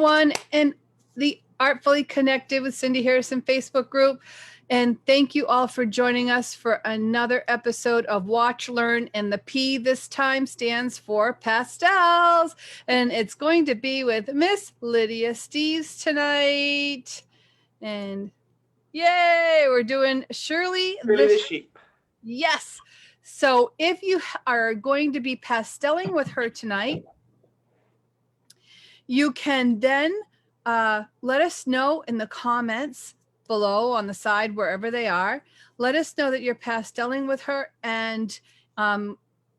everyone in the Artfully Connected with Cindy Harrison Facebook group. And thank you all for joining us for another episode of Watch, Learn, and the P this time stands for Pastels. And it's going to be with Miss Lydia Steeves tonight. And yay, we're doing Shirley the Sheep. Yes. So if you are going to be pasteling with her tonight, you can then let us know in the comments below on the side, wherever they are. Let us know that you're pasteling with her. And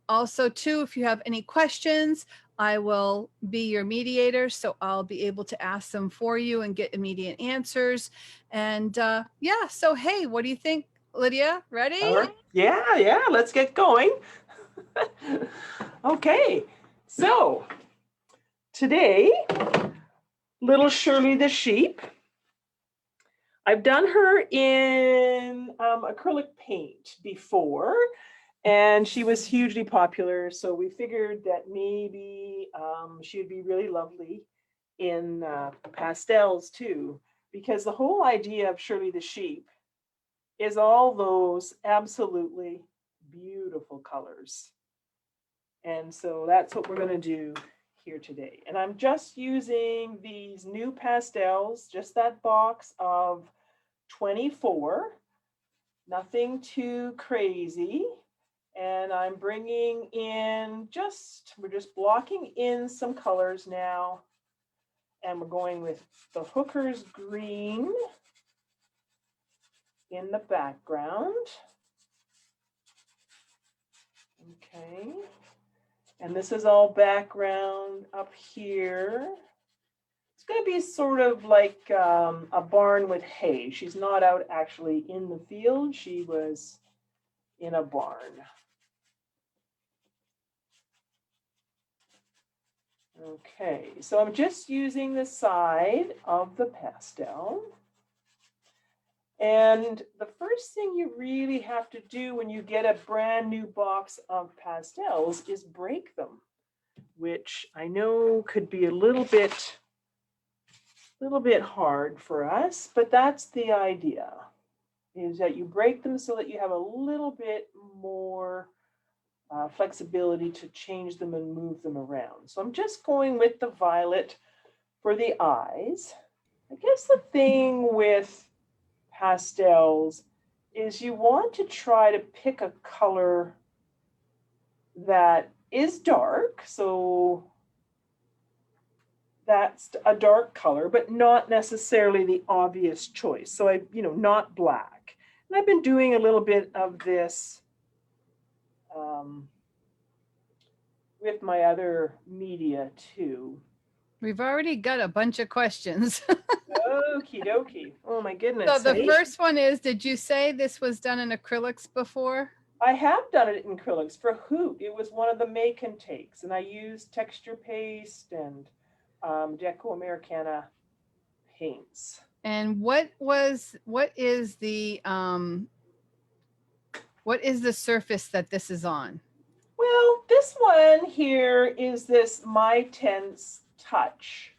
also too, if you have any questions, I will be your mediator. So I'll be able to ask them for you and get immediate answers. And yeah, so hey, what do you think, Lydia? Ready? Yeah, let's get going. Okay, so today, little Shirley the sheep. I've done her in acrylic paint before, and she was hugely popular. So we figured that maybe she would be really lovely in pastels too, because the whole idea of Shirley the sheep is all those absolutely beautiful colors. And so that's what we're going to do here today. And I'm just using these new pastels, just that box of 24, nothing too crazy. And I'm bringing in we're just blocking in some colors now. And we're going with the Hooker's Green in the background. Okay. And this is all background up here. It's going to be sort of like a barn with hay. She's not out actually in the field. She was in a barn. Okay, so I'm just using the side of the pastel. And the first thing you really have to do when you get a brand new box of pastels is break them, which I know could be a little bit hard for us, but that's the idea, is that you break them so that you have a little bit more flexibility to change them and move them around. So I'm just going with the violet for the eyes. I guess the thing with pastels is you want to try to pick a color that is dark, so that's a dark color, but not necessarily the obvious choice. So not black. And I've been doing a little bit of this with my other media too. We've already got a bunch of questions. Okie dokie. Oh my goodness. So the first one is, did you say this was done in acrylics before? I have done it in acrylics for Hoot. It was one of the make and takes, and I used texture paste and Deco Americana paints. And what is the surface that this is on? Well, this one here is this My Tense Touch.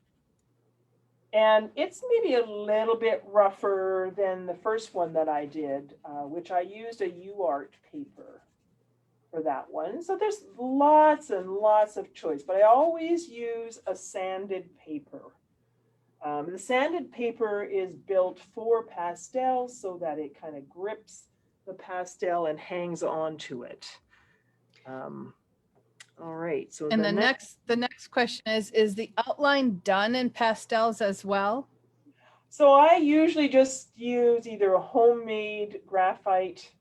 And it's maybe a little bit rougher than the first one that I did, which I used a UArt paper for that one. So there's lots and lots of choice, but I always use a sanded paper. The sanded paper is built for pastels so that it kind of grips the pastel and hangs onto it. All right. So and the next question is the outline done in pastels as well? So I usually just use either a homemade graphite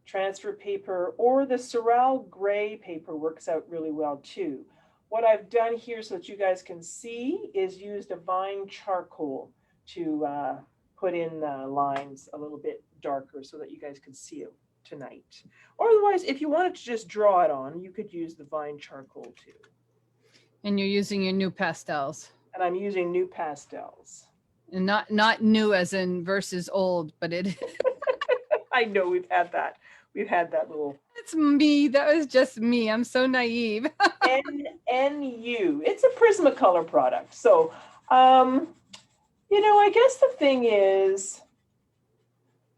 transfer paper, or the Sorrel gray paper works out really well too. What I've done here so that you guys can see is used a vine charcoal to put in the lines a little bit darker so that you guys can see it tonight. Or otherwise, if you wanted to just draw it on, you could use the vine charcoal too. And you're using your new pastels. And I'm using new pastels. And not new as in versus old, but it. I know we've had that. We've had that little. It's me. That was just me. I'm so naive. NNU. It's a Prismacolor product. So, I guess the thing is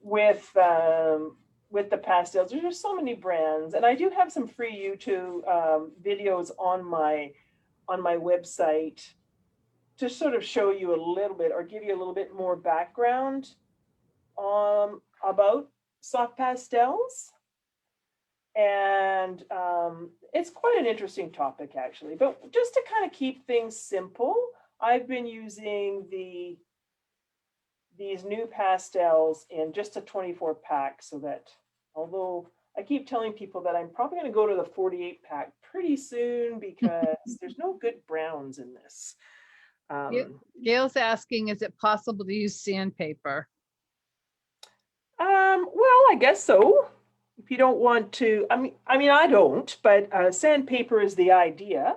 with the pastels, there's just so many brands, and I do have some free YouTube videos on my website to sort of show you a little bit or give you a little bit more background about soft pastels. And it's quite an interesting topic, actually. But just to kind of keep things simple, I've been using these new pastels in just a 24 pack, so that although I keep telling people that I'm probably going to go to the 48 pack pretty soon because there's no good browns in this. Gail's asking, is it possible to use sandpaper? Well, I guess so. If you don't want to, I mean, I don't, but sandpaper is the idea.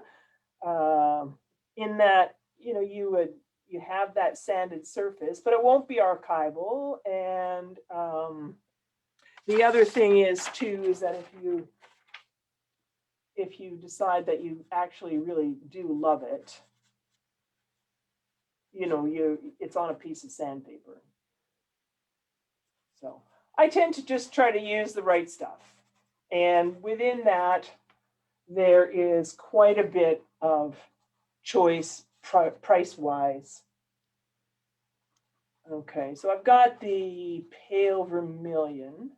In that, you have that sanded surface, but it won't be archival. And the other thing is too, is that if you decide that you actually really do love it, it's on a piece of sandpaper. So I tend to just try to use the right stuff. And within that, there is quite a bit of choice price-wise. Okay, so I've got the pale vermilion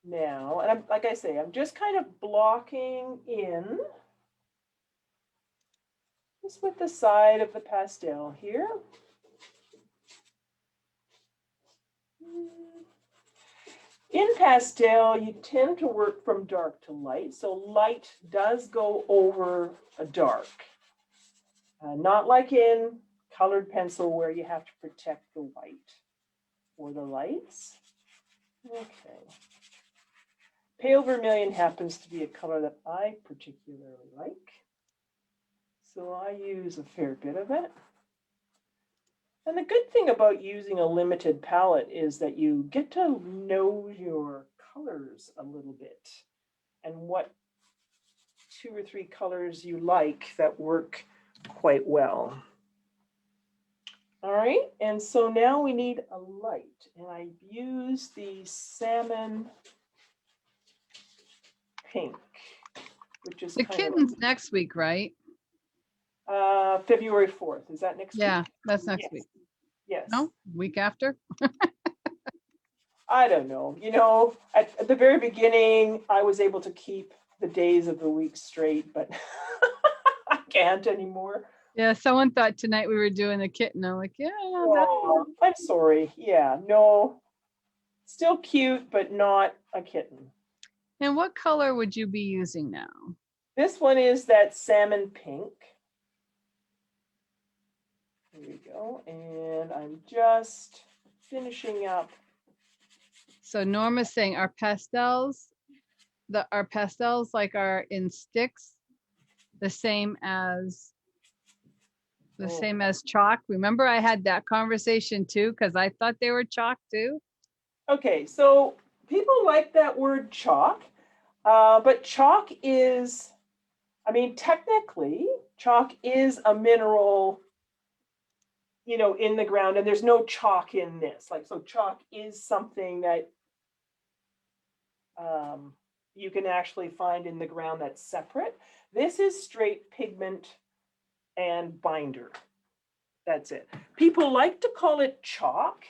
now, and like I say, I'm just kind of blocking in just with the side of the pastel here. In pastel, you tend to work from dark to light, so light does go over a dark. Not like in colored pencil where you have to protect the white or the lights. Okay. Pale vermilion happens to be a color that I particularly like, so I use a fair bit of it. And the good thing about using a limited palette is that you get to know your colors a little bit and what 2 or 3 colors you like that work quite well. All right, and so now we need a light, and I use the salmon pink, which is The kitten's next week, right? February 4th. Is that next week? Yeah, that's next Yes. week. Yes. No, week after? I don't know. At the very beginning, I was able to keep the days of the week straight, but I can't anymore. Yeah, someone thought tonight we were doing the kitten. I'm like, yeah, Oh, I'm sorry. Yeah, no. Still cute, but not a kitten. And what color would you be using now? This one is that salmon pink. There you go. And I'm just finishing up. So Norma's saying our pastels like are in sticks, the same as chalk. Remember I had that conversation too, because I thought they were chalk too. Okay, so people like that word chalk, but chalk is, technically, chalk is a mineral, in the ground, and there's no chalk in this. So chalk is something that you can actually find in the ground that's separate. This is straight pigment and binder. That's it. People like to call it chalk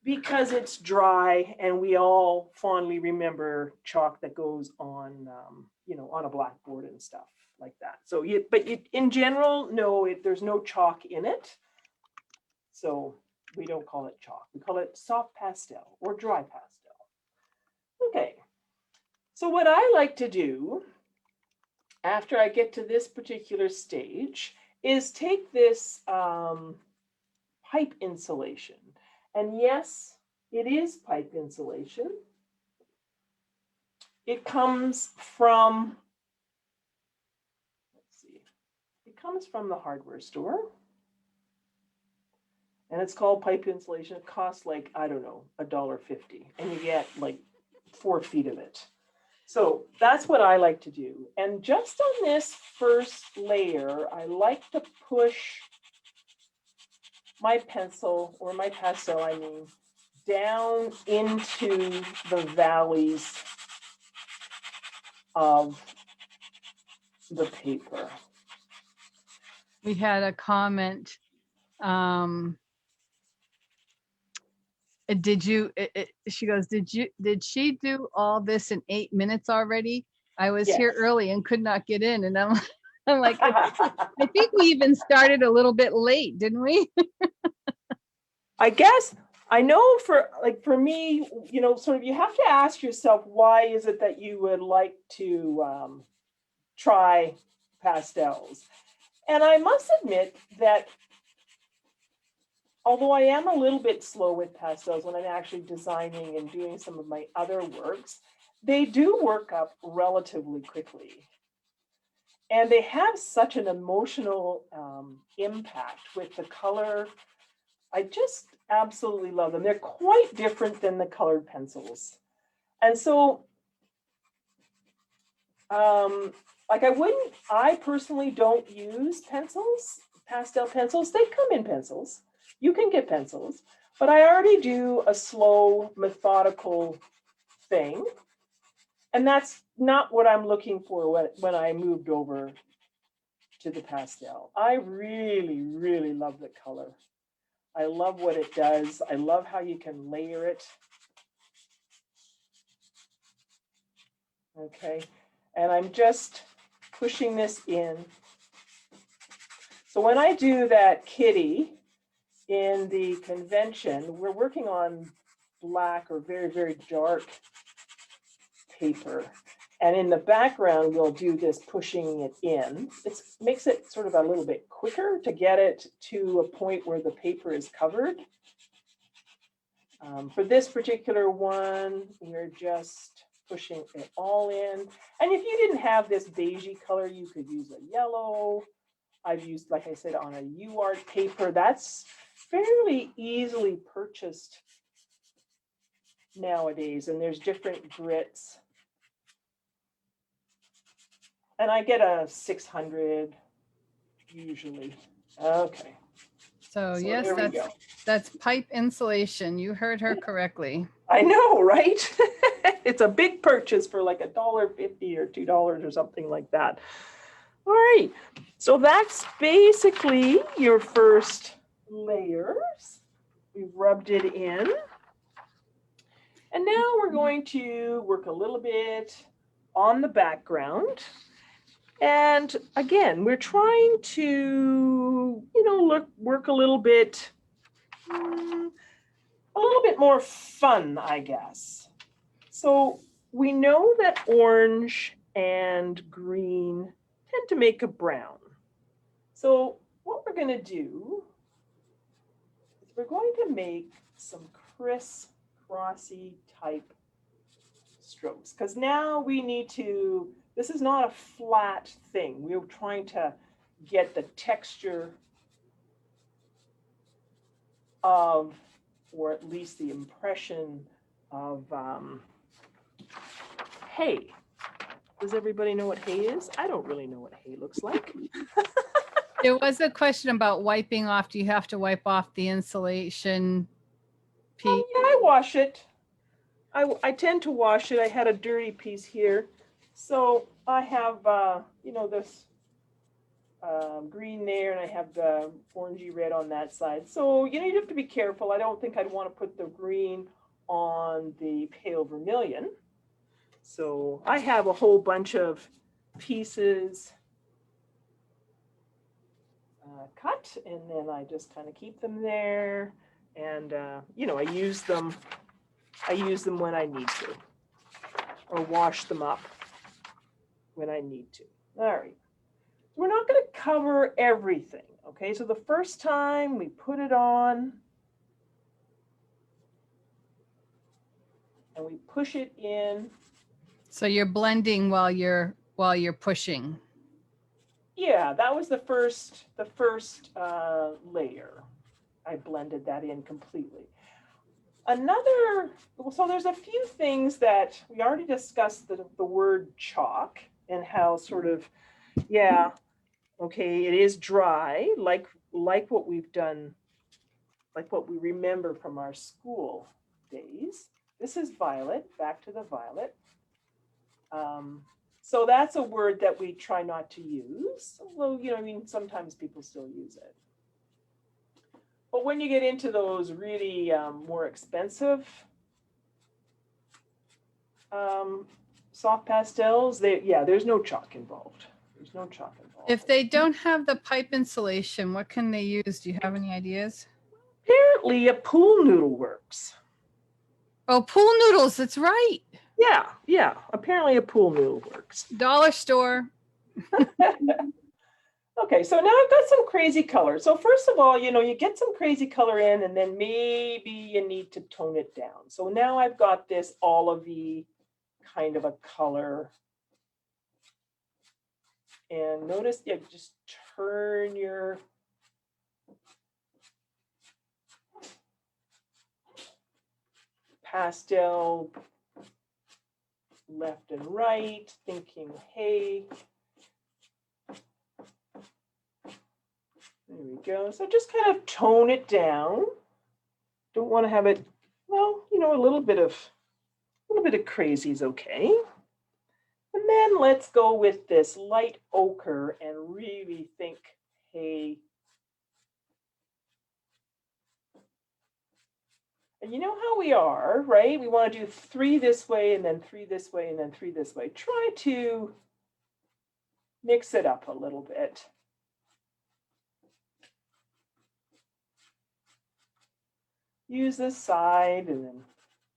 because it's dry, and we all fondly remember chalk that goes on, on a blackboard and stuff like that. So, in general, no, there's no chalk in it. So we don't call it chalk. We call it soft pastel or dry pastel. Okay. So what I like to do after I get to this particular stage is take this pipe insulation. And yes, it is pipe insulation. It comes from, it comes from the hardware store. And it's called pipe insulation. It costs like, I don't know, $1.50. And you get like 4 feet of it. So that's what I like to do. And just on this first layer, I like to push my pencil, or my pastel, I mean, down into the valleys of the paper. We had a comment. She goes, did she do all this in 8 minutes already? I was Yes. here early and could not get in. And I'm like, I think we even started a little bit late, didn't we? I guess I know for me, sort of you have to ask yourself, why is it that you would like to try pastels? And I must admit that although I am a little bit slow with pastels when I'm actually designing and doing some of my other works, they do work up relatively quickly. And they have such an emotional impact with the color. I just absolutely love them. They're quite different than the colored pencils. And so, I personally don't use pencils, pastel pencils. They come in pencils. You can get pencils, but I already do a slow, methodical thing. And that's not what I'm looking for when I moved over to the pastel. I really, really love the color. I love what it does. I love how you can layer it. Okay, and I'm just pushing this in. So when I do that kitty in the convention, we're working on black or very, very dark paper. And in the background, we'll do this pushing it in. It makes it sort of a little bit quicker to get it to a point where the paper is covered. For this particular one, we're just pushing it all in. And if you didn't have this beigey color, you could use a yellow. I've used, like I said, on a UArt paper. That's fairly easily purchased nowadays, and there's different grits. And I get a 600 usually. Okay. So yes, that's pipe insulation. You heard her correctly. I know, right? It's a big purchase for like $1.50 or $2 or something like that. All right, so that's basically your first layers. We've rubbed it in. And now we're going to work a little bit on the background. And again, we're trying to, work a little bit more fun, I guess. So we know that orange and green tend to make a brown. So what we're going to do is we're going to make some criss-crossy type strokes, because now we need to, this is not a flat thing. We're trying to get the texture of, or at least the impression of hay. Does everybody know what hay is? I don't really know what hay looks like. There was a question about wiping off. Do you have to wipe off the insulation piece? Yeah, I wash it. I tend to wash it. I had a dirty piece here. So I have, this green there, and I have the orangey red on that side. So, you have to be careful. I don't think I'd want to put the green on the pale vermilion. So I have a whole bunch of pieces cut, and then I just kind of keep them there. And, I use them when I need to, or wash them up when I need to. All right. We're not going to cover everything, okay? So the first time we put it on and we push it in. So you're blending while you're pushing. Yeah, that was the first layer. I blended that in completely. So there's a few things that we already discussed, the word chalk and how sort of, yeah, okay, it is dry, like what we've done, like what we remember from our school days. This is violet, back to the violet. So that's a word that we try not to use, although, I mean, sometimes people still use it. But when you get into those really more expensive soft pastels, there's no chalk involved. There's no chalk involved. If they don't have the pipe insulation, what can they use? Do you have any ideas? Apparently a pool noodle works. Oh, pool noodles. That's right. Yeah. Apparently a pool noodle works. Dollar store. Okay, so now I've got some crazy color. So first of all, you get some crazy color in, and then maybe you need to tone it down. So now I've got this olivey kind of a color. And notice, just turn your pastel left and right, thinking, hey, there we go. So just kind of tone it down. Don't want to have it, well, a little bit of crazy is okay. And then let's go with this light ochre and really think, hey. And you know how we are, right? We want to do 3 this way and then 3 this way and then 3 this way. Try to mix it up a little bit. Use the side and then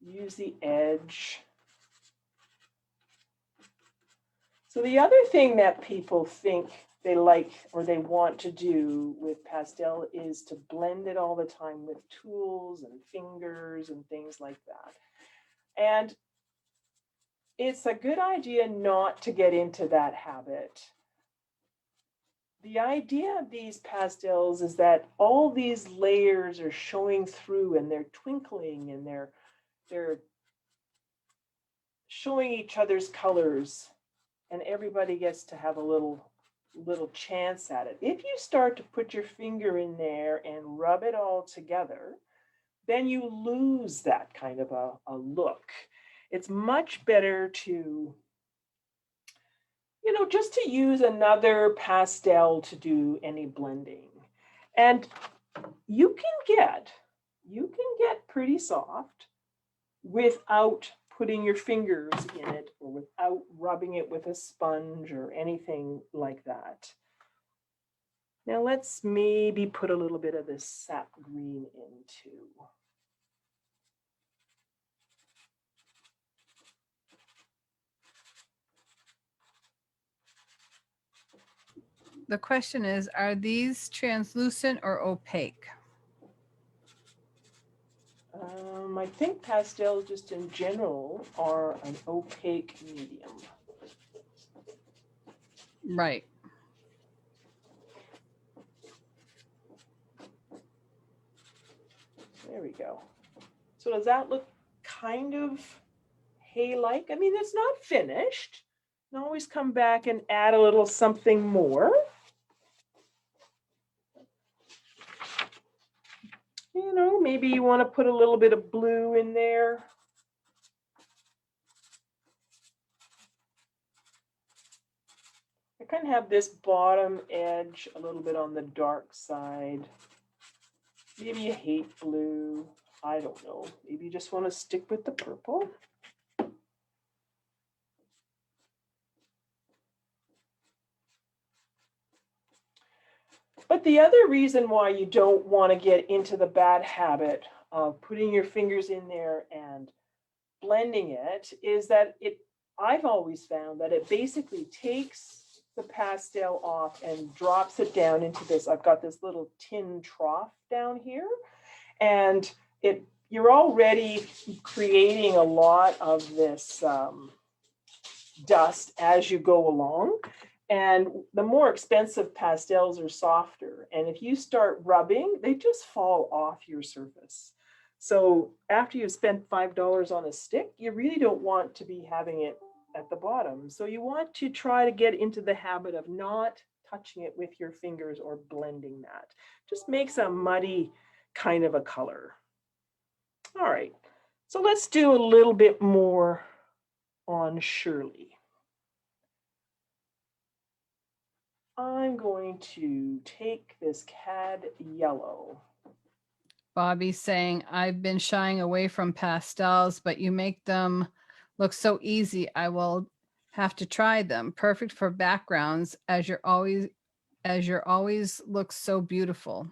use the edge. So the other thing that people think they like or they want to do with pastel is to blend it all the time with tools and fingers and things like that. And it's a good idea not to get into that habit. The idea of these pastels is that all these layers are showing through and they're twinkling and they're showing each other's colors, and everybody gets to have a little chance at it. If you start to put your finger in there and rub it all together, then you lose that kind of a look. It's much better to, just to use another pastel to do any blending. And you can get pretty soft without putting your fingers in it or without rubbing it with a sponge or anything like that. Now let's maybe put a little bit of this sap green in too. The question is, are these translucent or opaque? I think pastels just in general are an opaque medium. Right. There we go. So does that look kind of hay-like? I mean, it's not finished. You can always come back and add a little something more. Maybe you want to put a little bit of blue in there. I kind of have this bottom edge a little bit on the dark side. Maybe you hate blue. I don't know. Maybe you just want to stick with the purple. But the other reason why you don't want to get into the bad habit of putting your fingers in there and blending it is that I've always found that it basically takes the pastel off and drops it down into this. I've got this little tin trough down here, and you're already creating a lot of this dust as you go along. And the more expensive pastels are softer. And if you start rubbing, they just fall off your surface. So after you've spent $5 on a stick, you really don't want to be having it at the bottom. So you want to try to get into the habit of not touching it with your fingers or blending that. Just makes a muddy kind of a color. All right, so let's do a little bit more on Shirley. I'm going to take this cad yellow. Bobby's saying, I've been shying away from pastels, but you make them look so easy. I will have to try them. Perfect for backgrounds as you're always looks so beautiful.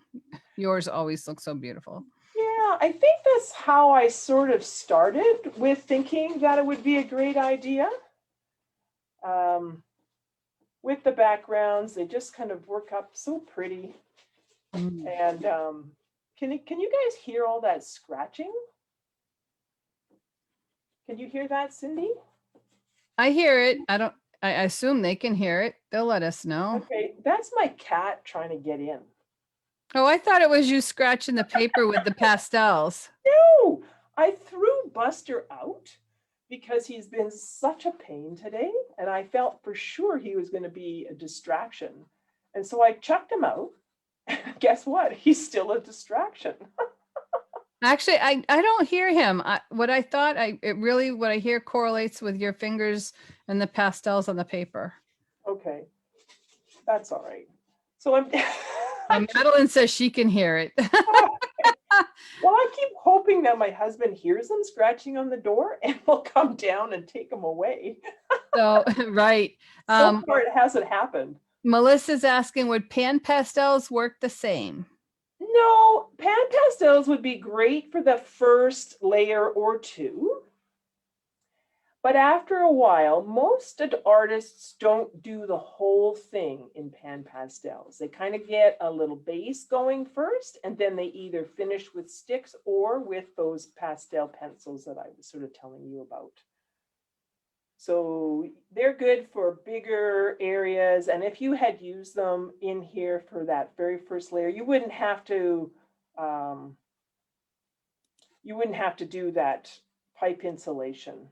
Yours always looks so beautiful. Yeah, I think that's how I sort of started with thinking that it would be a great idea. With the backgrounds, they just kind of work up so pretty. Mm. And can you guys hear all that scratching? Can you hear that, Cindy? I hear it. I assume they can hear it. They'll let us know. Okay, that's my cat trying to get in. Oh, I thought it was you scratching the paper with the pastels. No, I threw Buster out because he's been such a pain today, and I felt for sure he was going to be a distraction. And so I chucked him out. Guess what? He's still a distraction. Actually, I don't hear him. What I hear correlates with your fingers and the pastels on the paper. Okay, that's all right. So I'm. And Madeline says she can hear it. Well, I keep hoping that my husband hears them scratching on the door and will come down and take them away. So, right. So far, it hasn't happened. Melissa's asking, would pan pastels work the same? No, pan pastels would be great for the first layer or two. But after a while, most artists don't do the whole thing in pan pastels. They kind of get a little base going first, and then they either finish with sticks or with those pastel pencils that I was sort of telling you about. So they're good for bigger areas. And if you had used them in here for that very first layer, you wouldn't have to do that pipe insulation.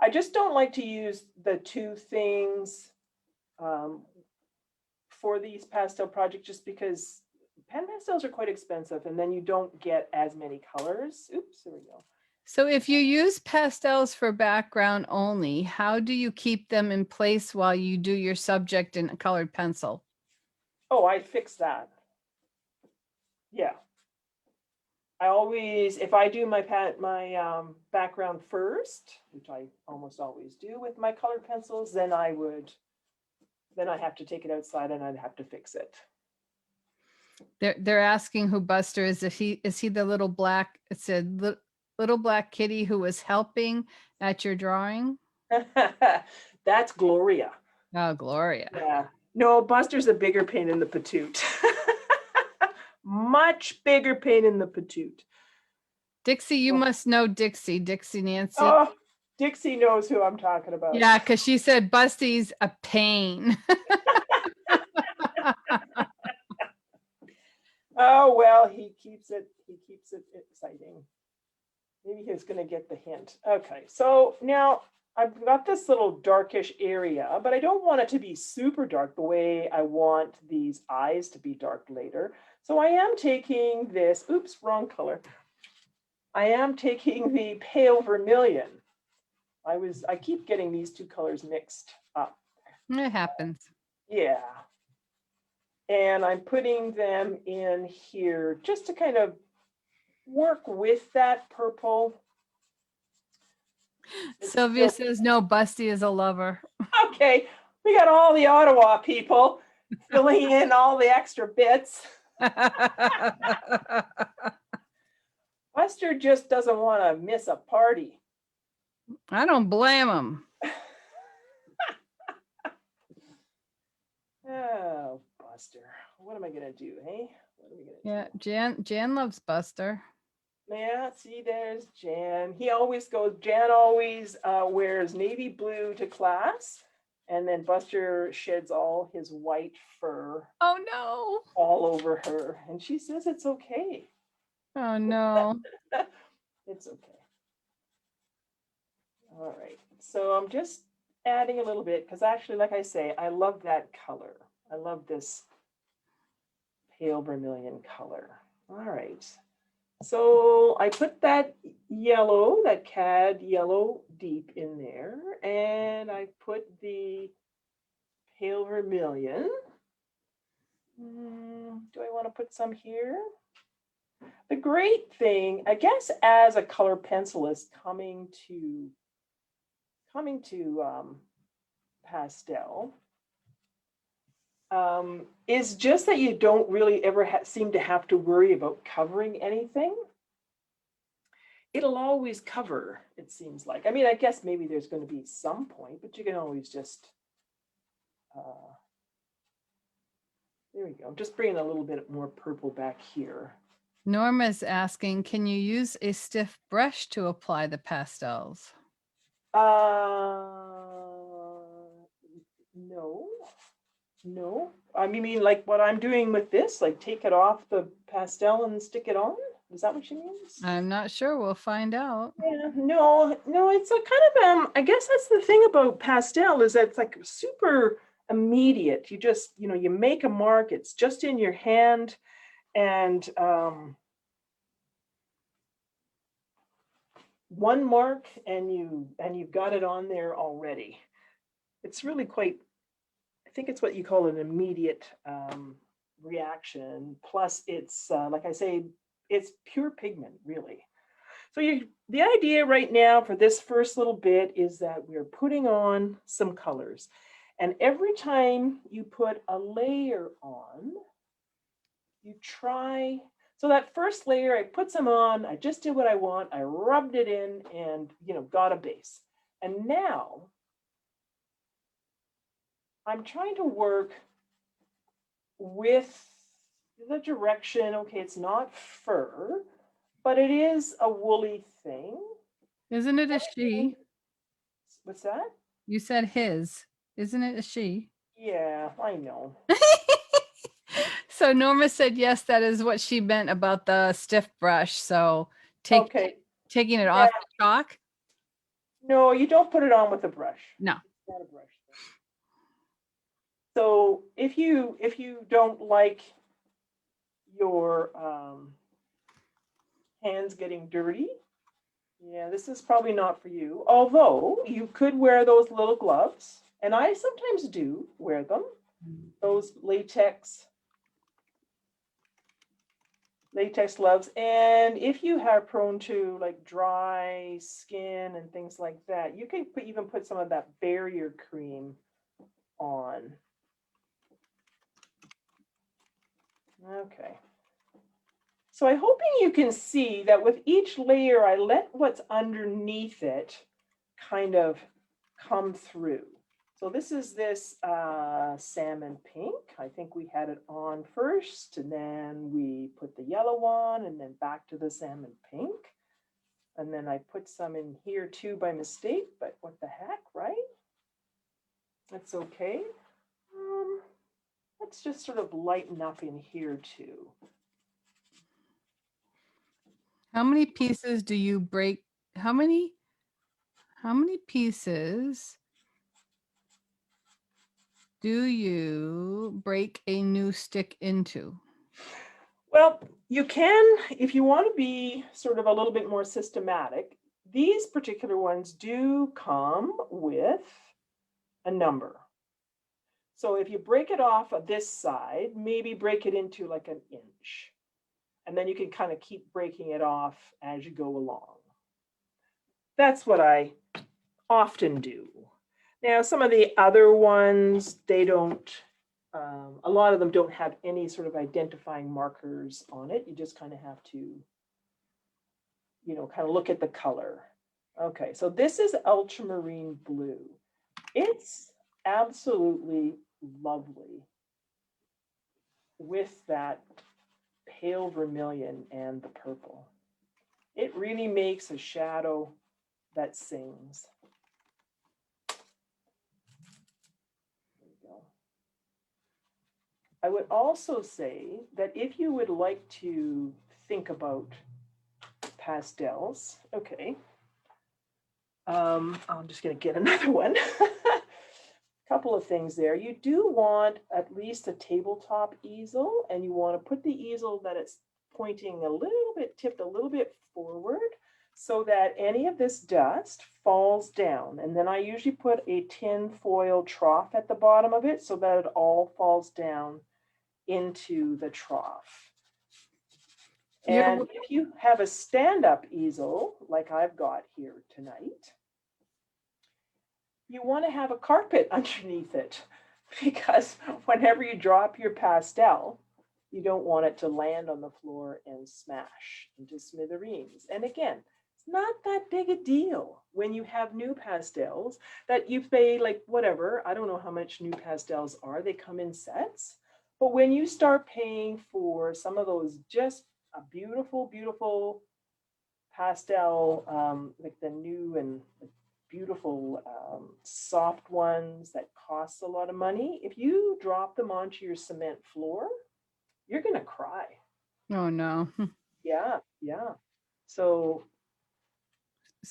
I just don't like to use the two things for these pastel projects just because pan pastels are quite expensive and then you don't get as many colors. Oops, there we go. So if you use pastels for background only, how do you keep them in place while you do your subject in a colored pencil? Oh, I fixed that. Yeah. I always, if I do my background first, which I almost always do with my colored pencils, then I have to take it outside and I'd have to fix it. They're asking who Buster is. If is he the little black? It said little black kitty who was helping at your drawing. That's Gloria. Oh, Gloria. Yeah. No, Buster's a bigger pain in the patoot. Much bigger pain in the patoot. Dixie, you must know Dixie Nancy. Oh, Dixie knows who I'm talking about. Yeah, because she said Busty's a pain. Oh, well, he keeps it exciting. Maybe he's going to get the hint. Okay, so now I've got this little darkish area, but I don't want it to be super dark the way I want these eyes to be dark later. So I am taking this, oops, wrong color. I am taking the pale vermilion. I keep getting these two colors mixed up. It happens. Yeah. And I'm putting them in here just to kind of work with that purple. Sylvia says, no, Busty is a lover. Okay, we got all the Ottawa people filling in all the extra bits. Buster just doesn't want to miss a party. I don't blame him. Oh, Buster. What am I going to do, hey? What are we gonna do? Jan loves Buster. Yeah, see, there's Jan. Jan always wears navy blue to class. And then Buster sheds all his white fur. Oh, no. All over her. And she says it's okay. Oh no. It's okay. All right, so I'm just adding a little bit because actually, like I say, I love that color. I love this pale vermilion color. All right, so I put that yellow, that cad yellow deep in there, and I put the pale vermilion. Do I want to put some here? The great thing, I guess, as a color pencilist coming to pastel, is just that you don't really ever seem to have to worry about covering anything. It'll always cover, it seems like. I mean, I guess maybe there's going to be some point, but you can always just, there we go. I'm just bringing a little bit more purple back here. Norma's asking, can you use a stiff brush to apply the pastels? No, no. I mean, like what I'm doing with this, like take it off the pastel and stick it on. Is that what she means? I'm not sure. We'll find out. Yeah, no, it's a kind of I guess that's the thing about pastel is that it's like super immediate. You just, you make a mark, it's just in your hand, and one mark and you've got it on there already. It's really quite, I think it's what you call an immediate reaction. Plus it's like I say, it's pure pigment, really. So the idea right now for this first little bit is that we're putting on some colors. And every time you put a layer on, you try, so that first layer, I put some on, I just did what I want, I rubbed it in and, got a base. And now I'm trying to work with the direction. Okay, it's not fur, but it is a woolly thing. Isn't it a she? What's that? You said his. Isn't it a she? Yeah, I know. So Norma said, yes, that is what she meant about the stiff brush. So Okay. taking it Yeah. off the chalk. No, you don't put it on with a brush. No. It's not a brush thing. So if you don't like your hands getting dirty, yeah, this is probably not for you. Although you could wear those little gloves, and I sometimes do wear them. Those latex gloves. And if you are prone to like dry skin and things like that, you can even put some of that barrier cream on. Okay. So I'm hoping you can see that with each layer, I let what's underneath it kind of come through. So this is this salmon pink. I think we had it on first, and then we put the yellow on, and then back to the salmon pink. And then I put some in here too by mistake, but what the heck, right? That's okay. Let's just sort of lighten up in here too. How many pieces do you break? How many pieces do you break a new stick into? Well, you can, if you want to be sort of a little bit more systematic, these particular ones do come with a number. So if you break it off of this side, maybe break it into like an inch. And then you can kind of keep breaking it off as you go along. That's what I often do. Now, some of the other ones, they don't, a lot of them don't have any sort of identifying markers on it. You just kind of have to, kind of look at the color. Okay, so this is ultramarine blue. It's absolutely lovely with that pale vermilion and the purple. It really makes a shadow that sings. There we go. I would also say that if you would like to think about pastels. Okay. I'm just going to get another one. Couple of things there. You do want at least a tabletop easel, and you want to put the easel that it's pointing a little bit, tipped a little bit forward, so that any of this dust falls down. And then I usually put a tin foil trough at the bottom of it so that it all falls down into the trough. And if you have a stand-up easel, like I've got here tonight, you want to have a carpet underneath it, because whenever you drop your pastel, you don't want it to land on the floor and smash into smithereens. And again, it's not that big a deal when you have new pastels that you pay, like, whatever, I don't know how much new pastels are, they come in sets. But when you start paying for some of those just a beautiful, beautiful pastel, like the new and beautiful soft ones that cost a lot of money, if you drop them onto your cement floor, you're gonna cry. Oh no. Yeah, yeah. So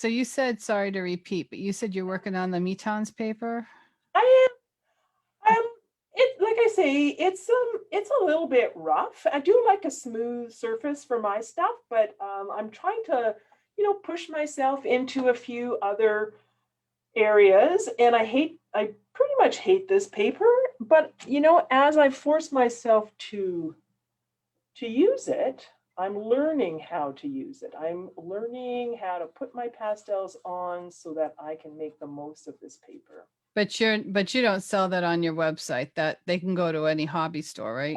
You said, sorry to repeat, but you said you're working on the Metons paper? I am. It, like I say, it's a little bit rough. I do like a smooth surface for my stuff, but I'm trying to, push myself into a few other areas, and I pretty much hate this paper, but as I force myself to use it, I'm learning how to use it. I'm learning how to put my pastels on so that I can make the most of this paper. But you don't sell that on your website, that they can go to any hobby store, right?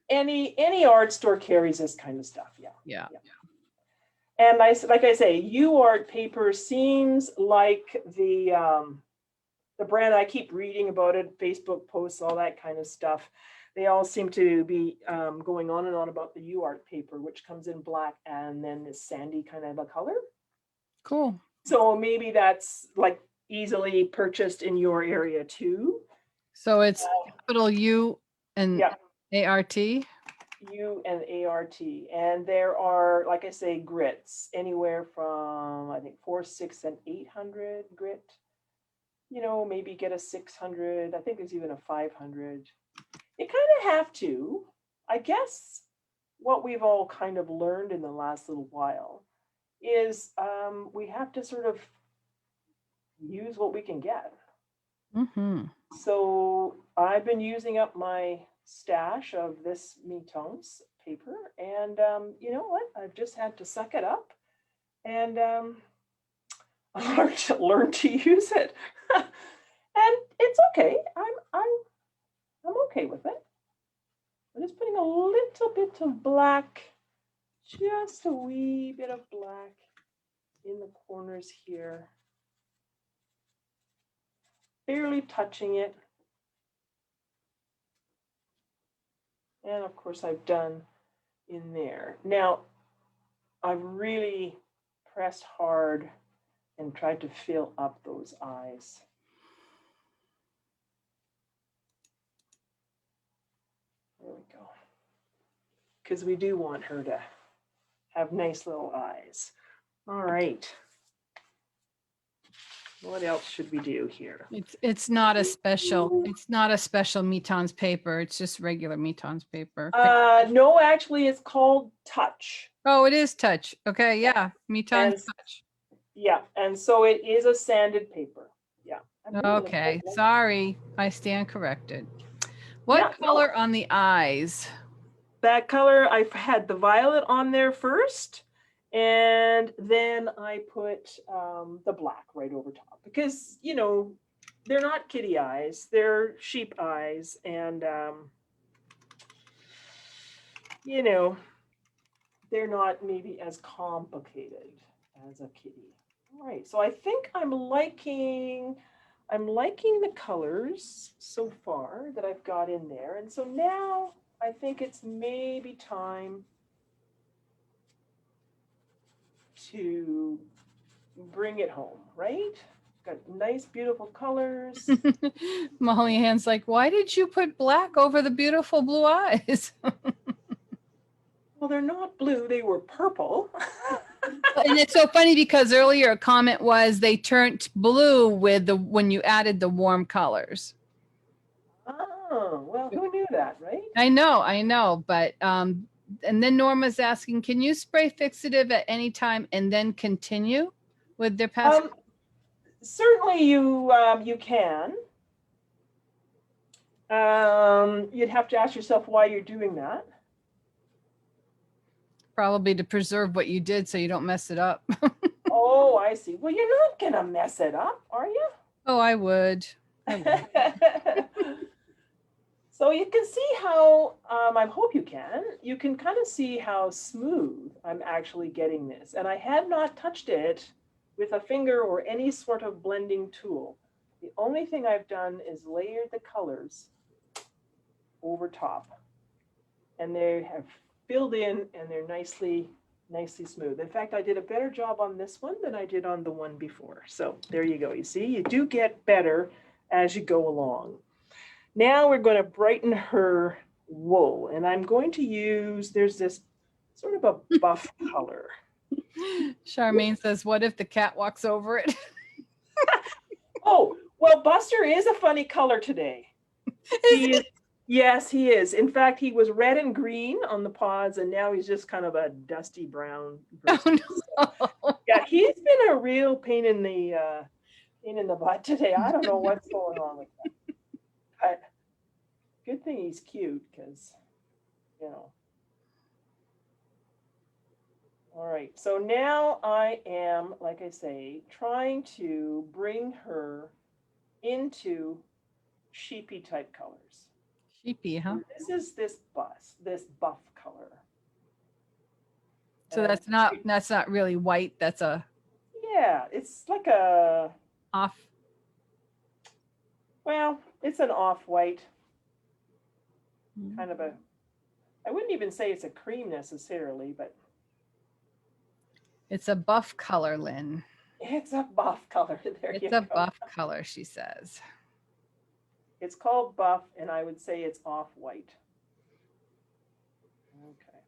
Any art store carries this kind of stuff. Yeah. And like I say, UArt paper seems like the brand. I keep reading about it, Facebook posts, all that kind of stuff. They all seem to be going on and on about the UArt paper, which comes in black and then is sandy kind of a color. Cool. So maybe that's like easily purchased in your area too. So it's capital U and ART? U and ART. And there are, like I say, grits anywhere from, I think, 400, 600, and 800 grit. Maybe get a 600. I think there's even a 500. You kind of have to. I guess what we've all kind of learned in the last little while is we have to sort of use what we can get. Mm-hmm. So I've been using up my stash of this Metons paper, and you know what? I've just had to suck it up and learn to use it, and it's okay. I'm okay with it. I'm just putting a little bit of black, just a wee bit of black in the corners here, barely touching it. And of course I've done in there. Now, I've really pressed hard and tried to fill up those eyes. There we go. Because we do want her to have nice little eyes. All right. What else should we do here? It's not a special Metons paper. It's just regular Metons paper. No, actually it's called Touch. Oh, it is Touch. Okay, yeah. Metons Touch. Yeah, and so it is a sanded paper. Yeah. Okay, sorry. I stand corrected. What color on the eyes? That color, I had the violet on there first, and then I put the black right over top because, they're not kitty eyes, they're sheep eyes, and, they're not maybe as complicated as a kitty. All right, so I think I'm liking the colors so far that I've got in there, and so now I think it's maybe time to bring it home, right? Got nice, beautiful colors. Molly Ann's like, why did you put black over the beautiful blue eyes? Well, they're not blue, they were purple. And it's so funny because earlier a comment was they turned blue with the when you added the warm colors. Oh, well, who knew that, right? I know, but and then Norma's asking, can you spray fixative at any time and then continue with their pastel? Certainly you can. You'd have to ask yourself why you're doing that. Probably to preserve what you did so you don't mess it up. Oh, I see. Well, you're not gonna mess it up, are you? Oh, I would. I would. So you can see how, I hope you can kind of see how smooth I'm actually getting this. And I have not touched it with a finger or any sort of blending tool. The only thing I've done is layered the colors over top. And they have filled in and they're nicely smooth. In fact, I did a better job on this one than I did on the one before. So there you go. You see, you do get better as you go along. Now we're going to brighten her wool, and I'm going to use, there's this sort of a buff color. Charmaine says, what if the cat walks over it? Oh, well, Buster is a funny color today. He is, yes, he is. In fact, he was red and green on the pods, and now he's just kind of a dusty brown. Oh, no. Yeah, he's been a real pain in the butt today. I don't know what's going on with him. But good thing he's cute because, you know. All right, so now I am, like I say, trying to bring her into sheepy type colors. Sheepy, huh? This is this buff color. So that's not really white. That's a yeah, it's like a off. Well, it's an off-white kind of a. I wouldn't even say it's a cream necessarily, but It's a buff color, Lynn. it's a buff color. It's a buff color, she says. It's called buff, and I would say it's off-white. Okay.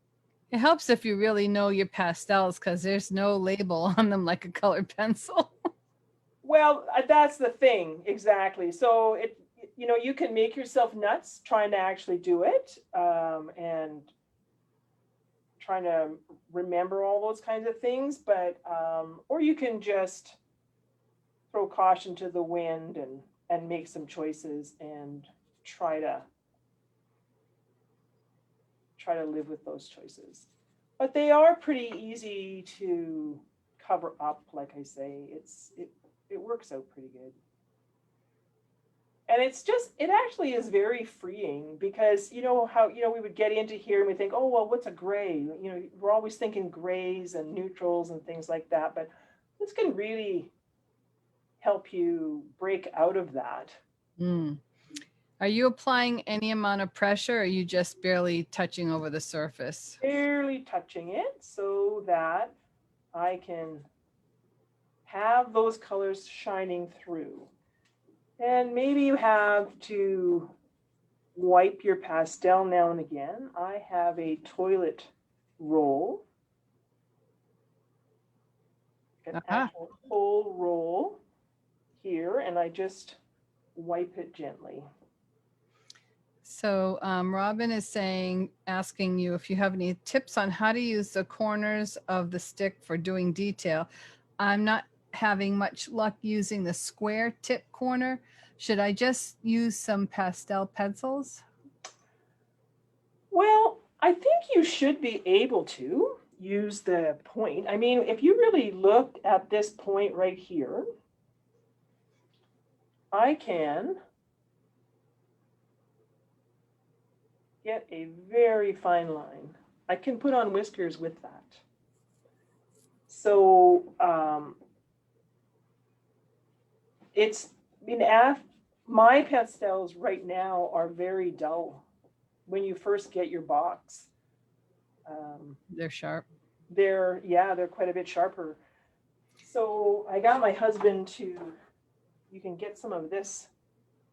It helps if you really know your pastels because there's no label on them like a colored pencil. Well, that's the thing, exactly. So you can make yourself nuts trying to actually do it, and trying to remember all those kinds of things, but or you can just throw caution to the wind and make some choices and try to live with those choices. But they are pretty easy to cover up, like I say. It works out pretty good. And it actually is very freeing because you know how, we would get into here and we think, oh, well, what's a gray? We're always thinking grays and neutrals and things like that, but this can really help you break out of that. Mm. Are you applying any amount of pressure or are you just barely touching over the surface? Barely touching it so that I can have those colors shining through. And maybe you have to wipe your pastel now and again. I have a toilet roll, an actual whole roll here, and I just wipe it gently. So Robin is asking you if you have any tips on how to use the corners of the stick for doing detail. I'm not having much luck using the square tip corner. Should I just use some pastel pencils? Well, I think you should be able to use the point. I mean, if you really looked at this point right here, I can get a very fine line. I can put on whiskers with that. So my pastels right now are very dull when you first get your box. They're sharp. They're quite a bit sharper. So I got my husband you can get some of this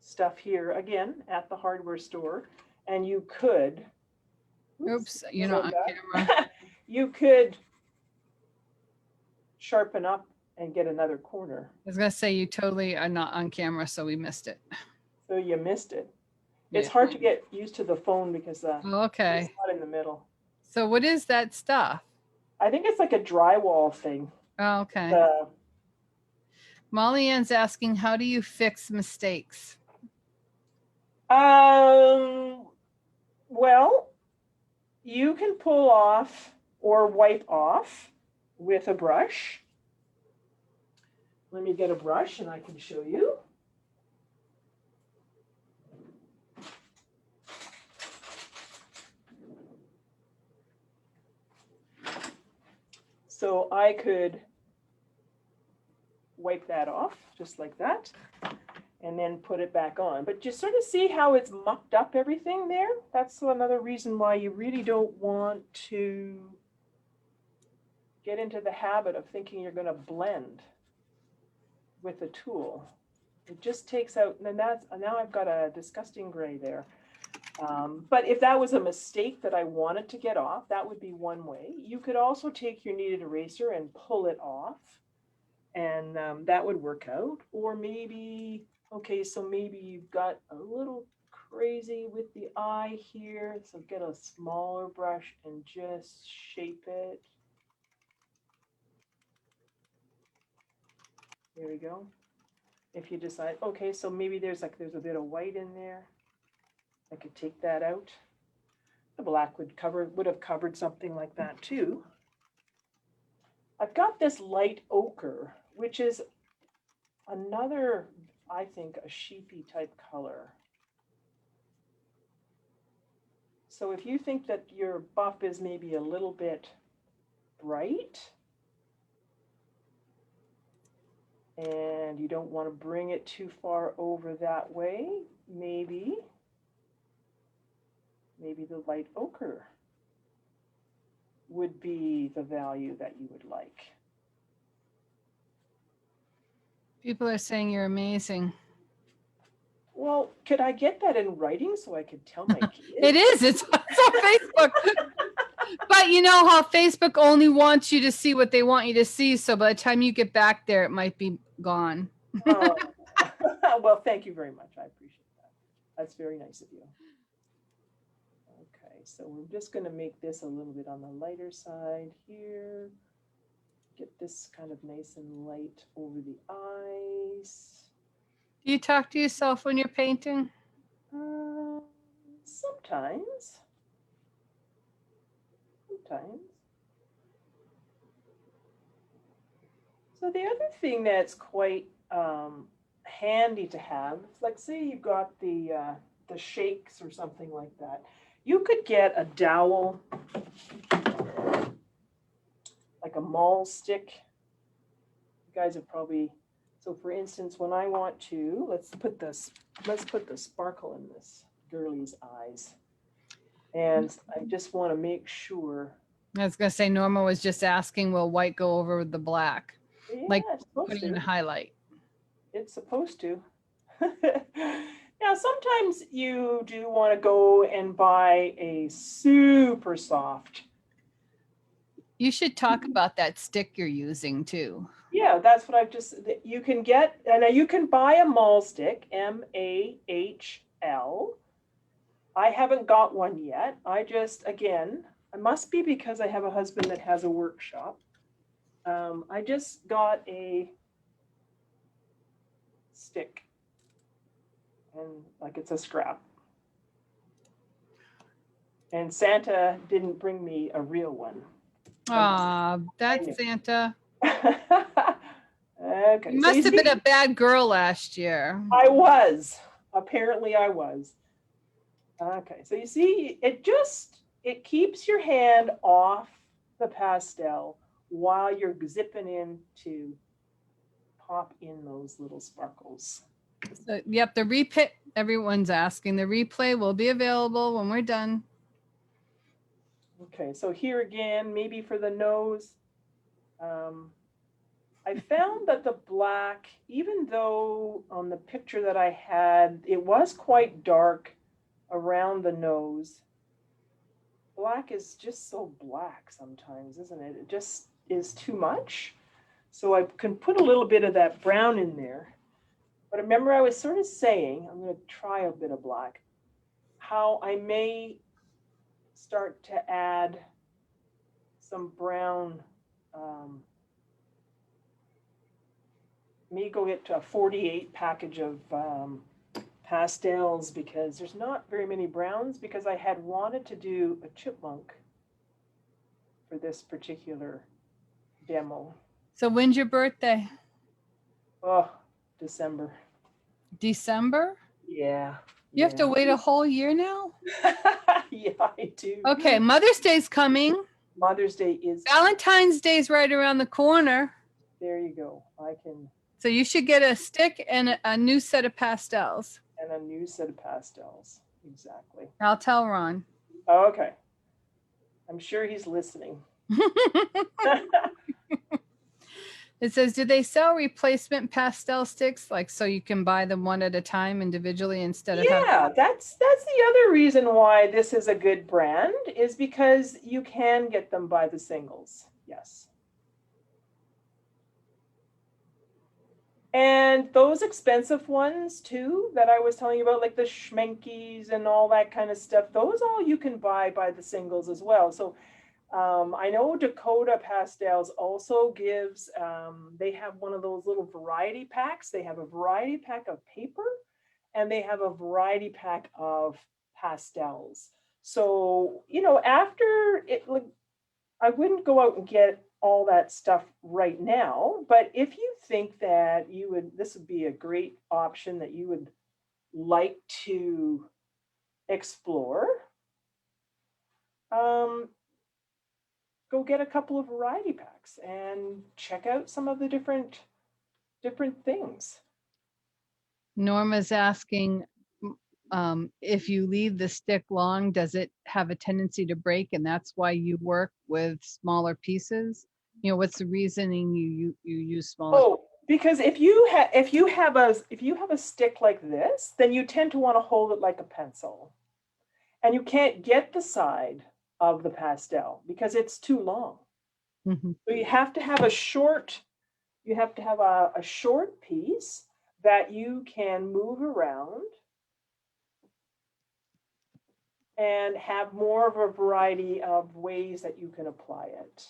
stuff here again at the hardware store, and you could Oops, you're So not on camera. you could sharpen up and get another corner. I was gonna say you totally are not on camera, so we missed it. So you missed it. It's Yeah. hard to get used to the phone because Oh, it's okay. not in the middle. So what is that stuff? I think it's like a drywall thing. Oh, okay. Uh, Molly Ann's asking, how do you fix mistakes? well, you can pull off or wipe off with a brush. Let me get a brush and I can show you. So I could wipe that off just like that and then put it back on. But you sort of see how it's mucked up everything there? That's another reason why you really don't want to get into the habit of thinking you're going to blend with a tool. It just takes out, and that's, now I've got a disgusting gray there. But if that was a mistake that I wanted to get off, that would be one way. You could also take your kneaded eraser and pull it off, and that would work out. Or maybe, okay, so maybe you've got a little crazy with the eye here, so get a smaller brush and just shape it. There we go. If you decide, okay, so maybe there's a bit of white in there, I could take that out. The black would have covered something like that too. I've got this light ochre, which is another, I think, a sheepy type color. So if you think that your buff is maybe a little bit bright and you don't want to bring it too far over that way, maybe the light ochre would be the value that you would like. People are saying you're amazing. Well, could I get that in writing so I could tell my kids? It is. It's on Facebook. But you know how Facebook only wants you to see what they want you to see. So by the time you get back there, it might be gone. Oh. Well, thank you very much. I appreciate that. That's very nice of you. Okay, so we're just going to make this a little bit on the lighter side here. Get this kind of nice and light over the eyes. Do you talk to yourself when you're painting? Sometimes. Sometimes. So the other thing that's quite handy to have, like say you've got the shakes or something like that, you could get a dowel, like a maul stick. You guys have probably, so for instance, when I want to, let's put the sparkle in this girly's eyes. And I just want to make sure. I was going to say, Norma was just asking, will white go over with the black? Yeah, Like it's supposed putting to. in a highlight. It's supposed to. Now, sometimes you do want to go and buy a super soft. You should talk about that stick you're using too. Yeah, that's what I've just, you can get, and you can buy a maul stick, MAHL. I haven't got one yet. I just, again, it must be because I have a husband that has a workshop. I just got a stick, and like it's a scrap. And Santa didn't bring me a real one. Ah, that's Santa. Okay. You must have been a bad girl last year. I was. Apparently I was. Okay, so you see, it keeps your hand off the pastel while you're zipping in to pop in those little sparkles. So, yep, the replay, everyone's asking, the replay will be available when we're done. Okay, so here again, maybe for the nose, I found that the black, even though on the picture that I had, it was quite dark around the nose, black is just so black sometimes, isn't it? It just is too much. So I can put a little bit of that brown in there. But remember, I was sort of saying, I'm going to try a bit of black, how I may start to add some brown, may go get to a 48 package of pastels because there's not very many browns because I had wanted to do a chipmunk for this particular demo. So when's your birthday? Oh, December. December? Yeah. You have to wait a whole year now? Yeah, I do. Okay, Mother's Day's coming. Mother's Day is. Valentine's Day's right around the corner. There you go. I can. So you should get a stick and a new set of pastels. And a new set of pastels. Exactly. I'll tell Ron. Oh, okay. I'm sure he's listening. It says, do they sell replacement pastel sticks, like so you can buy them one at a time individually instead of having... that's the other reason why this is a good brand, is because you can get them by the singles. Yes. And those expensive ones too that I was telling you about, like the Schmenkies and all that kind of stuff, those all you can buy by the singles as well. So I know Dakota Pastels also gives, they have one of those little variety packs. They have a variety pack of paper and they have a variety pack of pastels. So, you know, after it, like, I wouldn't go out and get all that stuff right now, but if you think that you would, this would be a great option that you would like to explore, go get a couple of variety packs and check out some of the different things. Norma's asking, if you leave the stick long, does it have a tendency to break, and that's why you work with smaller pieces? You know, what's the reasoning you use smaller? Oh, because if you have a stick like this, then you tend to want to hold it like a pencil, and you can't get the side of the pastel because it's too long. Mm-hmm. So you have to have a short piece that you can move around and have more of a variety of ways that you can apply it.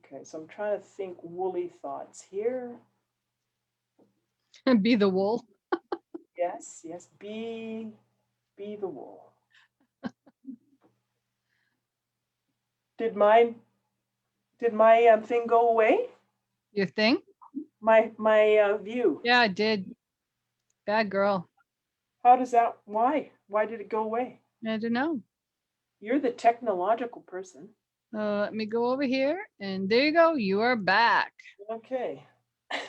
Okay, so I'm trying to think woolly thoughts here. Be the wool. Yes, be the wool. Did my thing go away? Your thing? My view. Yeah, I did. Bad girl. How does that? Why? Why did it go away? I don't know. You're the technological person. Let me go over here, and there you go. You are back. Okay. All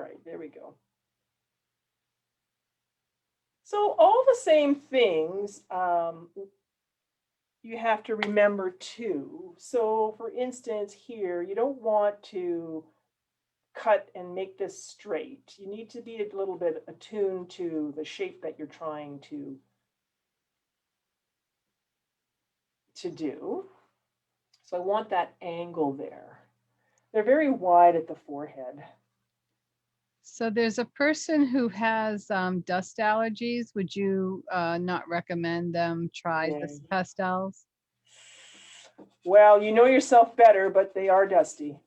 right, there we go. So all the same things you have to remember too. So for instance, here, you don't want to cut and make this straight. You need to be a little bit attuned to the shape that you're trying to do. So I want that angle there. They're very wide at the forehead. So there's a person who has dust allergies. Would you not recommend them try the pastels? Well, you know yourself better, but they are dusty.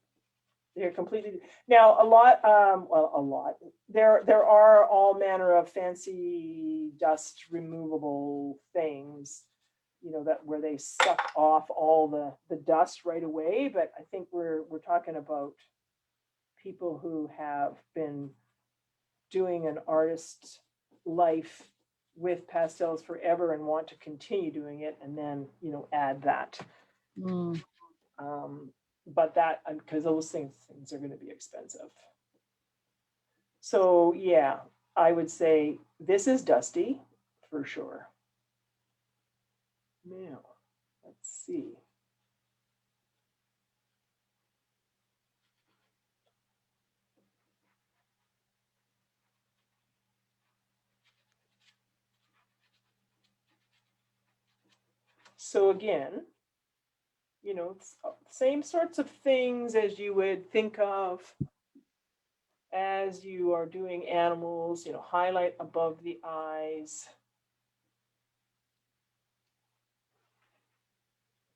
They're completely now a lot. Well, a lot. There are all manner of fancy dust removable things, you know, that where they suck off all the dust right away. But I think we're talking about people who have been doing an artist's life with pastels forever and want to continue doing it, and then, you know, add that. But that, because those things are going to be expensive. So yeah, I would say this is dusty for sure. Now, let's see. So again, you know, it's same sorts of things as you would think of as you are doing animals, you know, highlight above the eyes.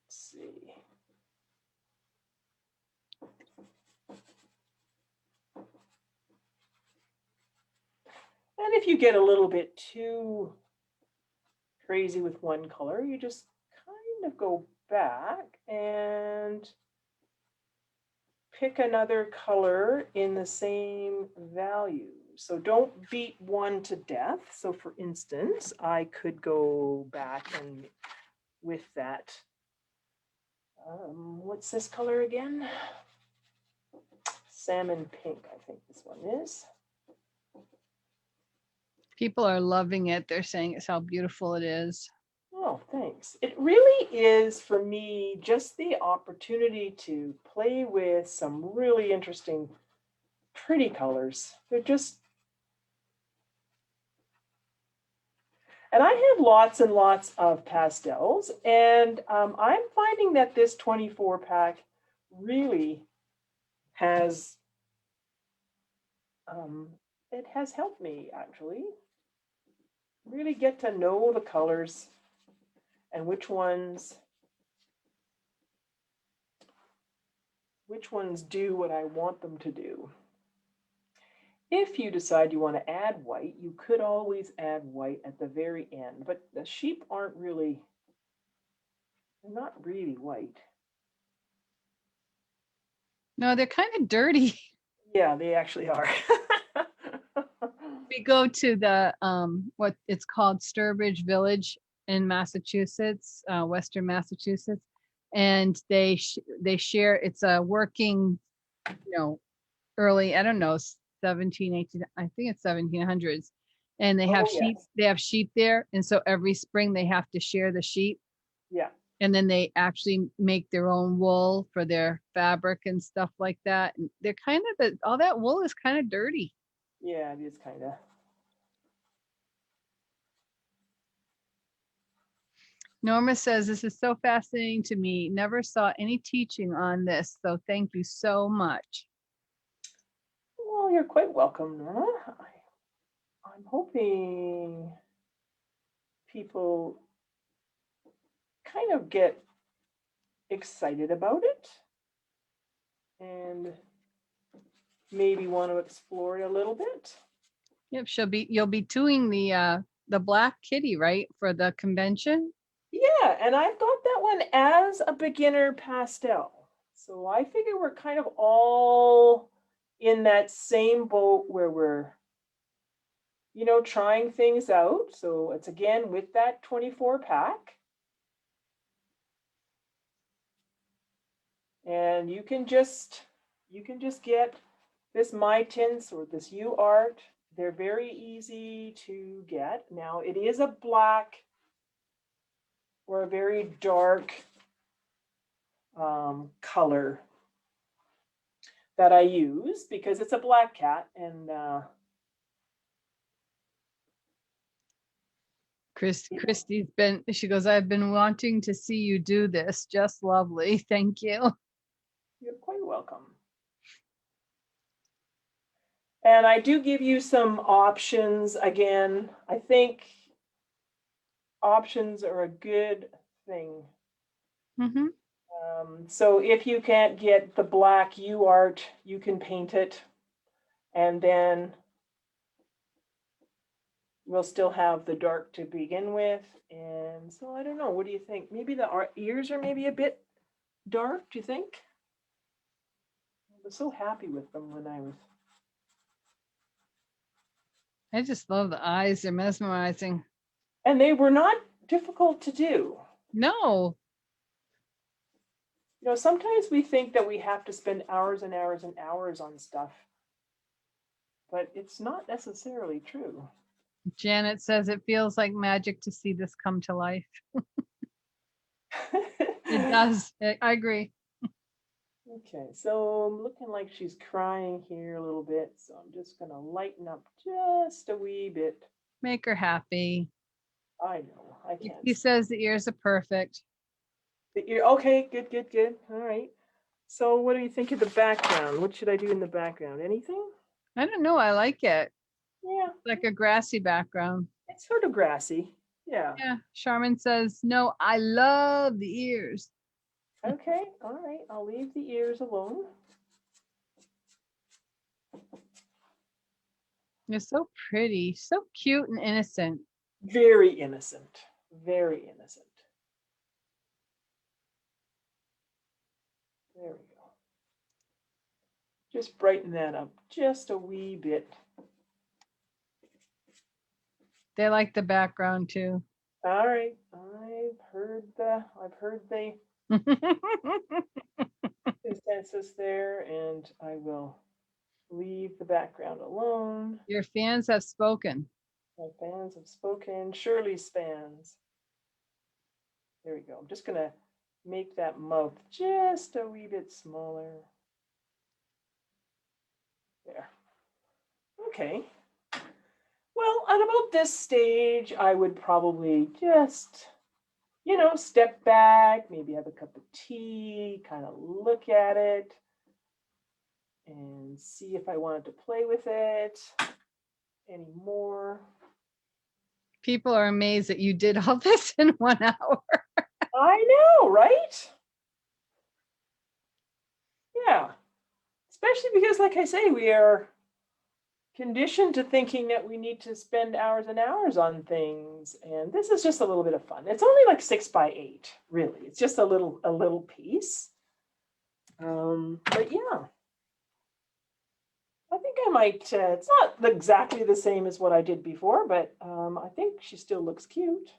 Let's see. And if you get a little bit too crazy with one color, you just kind of go back and pick another color in the same value. So don't beat one to death. So for instance, I could go back and with that, what's this color again? Salmon pink, I think this one is. People are loving it. They're saying it's how beautiful it is. Oh, thanks. It really is for me just the opportunity to play with some really interesting, pretty colors. They're just, and I have lots and lots of pastels, and I'm finding that this 24 pack really has, it has helped me actually really get to know the colors and which ones do what I want them to do. If you decide you want to add white, you could always add white at the very end, but the sheep aren't really, they're not really white. No, they're kind of dirty. Yeah, they actually are. We go to the what it's called Sturbridge Village in Massachusetts, Western Massachusetts, and they share. It's a working, you know, early, I don't know, 17, 18, I think it's 1700s, and they have Oh, sheep. yes. They have sheep there, and so every spring they have to share the sheep, Yeah. and then they actually make their own wool for their fabric and stuff like that. And they're kind of all that wool is kind of dirty. Yeah, it is kind of. Norma says, this is so fascinating to me. Never saw any teaching on this, so thank you so much. Well, you're quite welcome, Norma. I'm hoping people kind of get excited about it and maybe want to explore it a little bit. Yep, you'll be doing the black kitty, right, for the convention? Yeah, and I've got that one as a beginner pastel. So I figure we're kind of all in that same boat where we're, you know, trying things out. So it's again with that 24 pack. And you can just get this My Tints or this U Art. They're very easy to get. Now it is a black or a very dark color that I use because it's a black cat and Christy's been, she goes, I've been wanting to see you do this. Just lovely. Thank you. you're quite welcome. And I do give you some options. Again, I think options are a good thing. Mm-hmm. So if you can't get the black U Art, you can paint it. And then we'll still have the dark to begin with. And so I don't know, what do you think? Maybe the ears are maybe a bit dark, do you think? I was so happy with them when I was. I just love the eyes. They're mesmerizing. And they were not difficult to do. No, You know, sometimes we think that we have to spend hours and hours and hours on stuff, but it's not necessarily true. Janet says it feels like magic to see this come to life. It does. I agree. Okay, so I'm looking like she's crying here a little bit, so I'm just gonna lighten up just a wee bit. Make her happy. I know, I can't. He says the ears are perfect. The ear. Okay, good, good, good. All right. So what do you think of the background? What should I do in the background? Anything? I don't know. I like it. Yeah, Like a grassy background. it's sort of grassy. Yeah. Yeah. Charmin says, no, I love the ears. Okay. All right. I'll leave the ears alone. You're so pretty, so cute and innocent. Very innocent. Very innocent. There we go. Just brighten that up just a wee bit. They like the background too. All right. I've heard the consensus there, and I will leave the background alone. Your fans have spoken. My fans have spoken. Shirley's fans. There we go. I'm just gonna make that mouth just a wee bit smaller. There. Okay. Well, at about this stage, I would probably just, step back, maybe have a cup of tea, kind of look at it, and see if I wanted to play with it anymore. People are amazed that you did all this in 1 hour. I know, right? Yeah. Especially because, like I say, we are conditioned to thinking that we need to spend hours and hours on things, and this is just a little bit of fun. It's only like 6x8, really. It's just a little piece. But yeah, I think I might. It's not exactly the same as what I did before, but I think she still looks cute.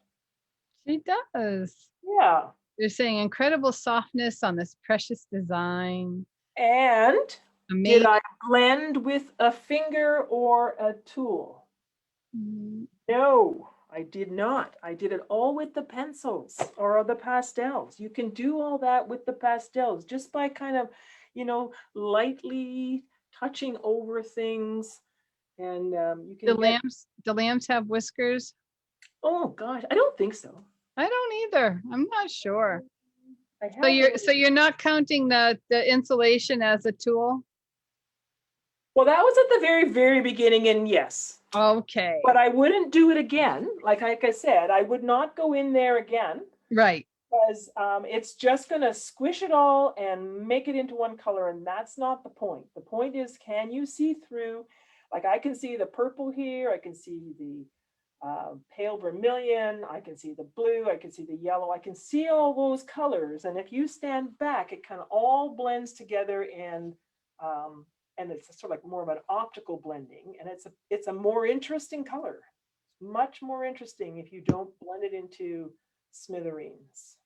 She does. Yeah, You're saying incredible softness on this precious design. and Amazing. did I blend with a finger or a tool? No, I did not. I did it all with the pencils or the pastels. You can do all that with the pastels just by kind of, lightly touching over things. And you can The lambs have whiskers. oh gosh, I don't think so. I don't either. I'm not sure. I So have you're not counting the insulation as a tool? well, that was at the very, very beginning, and yes. Okay. But I wouldn't do it again. Like I said, I would not go in there again. Right. Because it's just going to squish it all and make it into one color, and that's not the point. The point is, can you see through? Like I can see the purple here, I can see the pale vermilion, I can see the blue, I can see the yellow, I can see all those colors, and if you stand back, it kind of all blends together, and it's sort of like more of an optical blending, and it's a more interesting color. Much more interesting if you don't blend it into smithereens.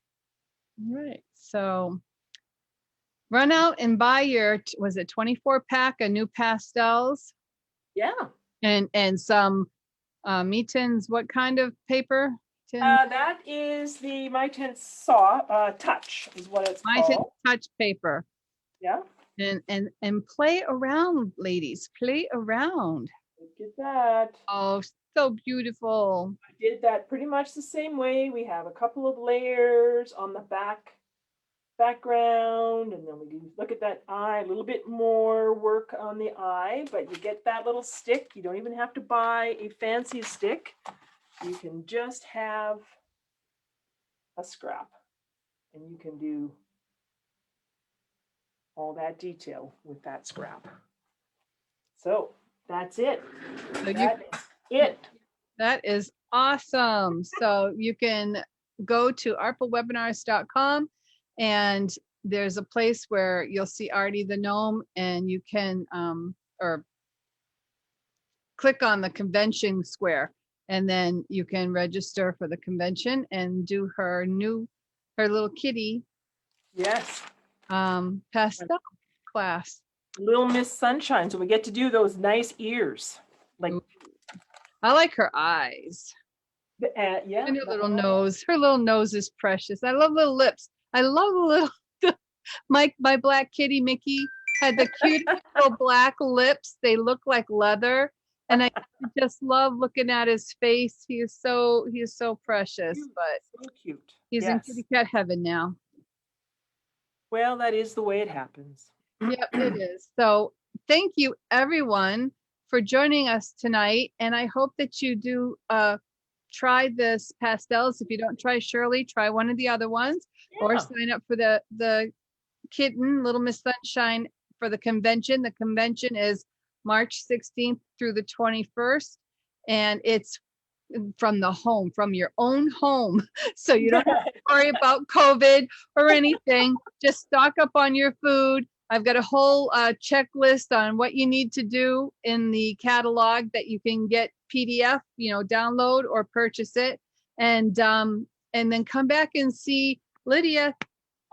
Right. So run out and buy your, was it 24 pack of new pastels Yeah. and some Meetins. What kind of paper? That is the My Tent Saw Touch is what it's Meetin called. touch paper. Yeah. And play around, ladies. Play around. Look at that. Oh, so beautiful. I did that pretty much the same way. We have a couple of layers on the background, and then we do look at that eye, a little bit more work on the eye, but you get that little stick. You don't even have to buy a fancy stick. You can just have a scrap, and you can do all that detail with that scrap. So that's it. So that is it. That is awesome. So you can go to arpawebinars.com, and there's a place where you'll see Artie the gnome, and you can or click on the convention square, and then you can register for the convention and do her little kitty Yes. pastel class. Little Miss Sunshine. So we get to do those nice ears. Like I like her eyes. Yeah. And her little nose. Her little nose is precious. I love little lips. I love the little my black kitty Mickey had the cute little black lips. They look like leather. And I just love looking at his face. He is so precious, but so cute. he's in kitty cat heaven now. Well, that is the way it happens. Yep, it is. So thank you everyone for joining us tonight. And I hope that you do try this pastels. If you don't try Shirley, try one of the other ones or Yeah. sign up for the kitten, Little Miss Sunshine, for the convention. The convention is March 16th through the 21st. And it's from the home, from your own home. So you don't have to worry about COVID or anything. Just stock up on your food. I've got a whole checklist on what you need to do in the catalog that you can get PDF, download or purchase it, and then come back and see Lydia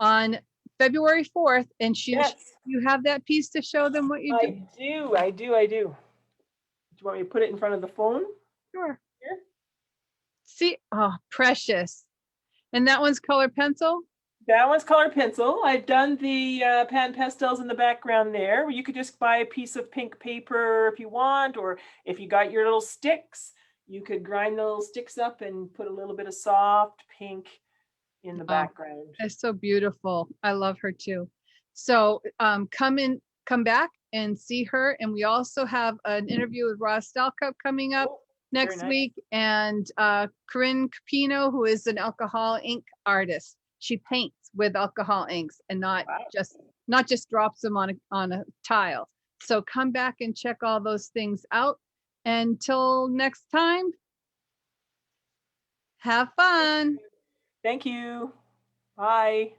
on February 4th, and Yes, you have that piece to show them what you do. I do. I do. I do. Do you want me to put it in front of the phone? Sure. Here? See, oh, precious. And that one's color pencil. That one's colored pencil. I've done the pan pastels in the background there. You could just buy a piece of pink paper if you want, or if you got your little sticks, you could grind the little sticks up and put a little bit of soft pink in the Oh, background. that's so beautiful. I love her too. So come back and see her. And we also have an interview with Ross Stalcup coming up Oh, very next nice. week. And Corinne Capino, who is an alcohol ink artist. She paints with alcohol inks and not Wow. just drops them on a tile. So come back and check all those things out. Until next time, have fun. Thank you. Bye.